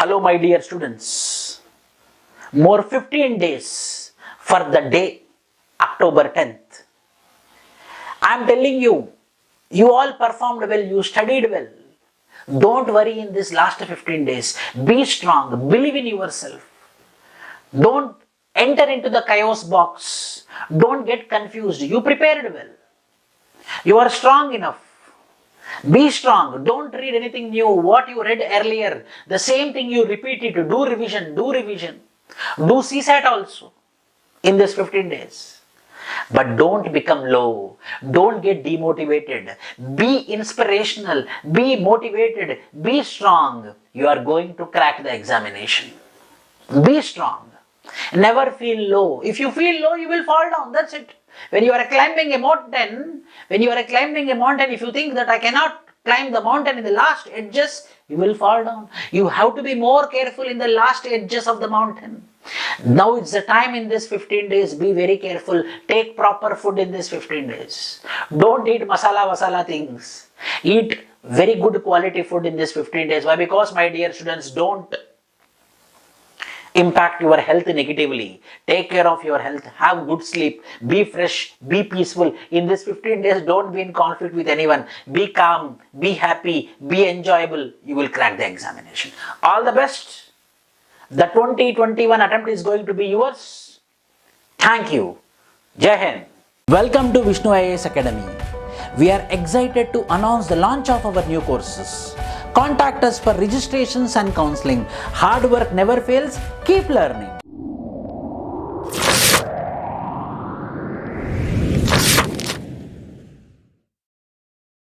Hello my dear students, more 15 days for the day October 10th. I am telling you, you all performed well, you studied well. Don't worry in this last 15 days. Be strong, believe in yourself. Don't enter into the chaos box. Don't get confused. You prepared well. You are strong enough. Be strong. Don't read anything new. What you read earlier, the same thing you repeat it. Do revision. Do revision. Do CSAT also in this 15 days. But don't become low. Don't get demotivated. Be inspirational. Be motivated. Be strong. You are going to crack the examination. Be strong. Never feel low. If you feel low, you will fall down. That's it. When you are climbing a mountain, if you think that I cannot climb the mountain in the last edges, you will fall down. You have to be more careful in the last edges of the mountain. Now it's the time in this 15 days. Be very careful. Take proper food in this 15 days. Don't eat masala things. Eat very good quality food in this 15 days. Why? Because my dear students, don't impact your health negatively. Take care of your health. Have good sleep. Be fresh. Be peaceful. In this 15 days, don't be in conflict with anyone. Be calm. Be happy. Be enjoyable. You will crack the examination. All the best. The 2021 attempt is going to be yours. Thank you. Jai Hind. Welcome to VISHNU IAS Academy. We are excited to announce the launch of our new courses. Contact us for registrations and counseling. Hard work never fails. Keep learning.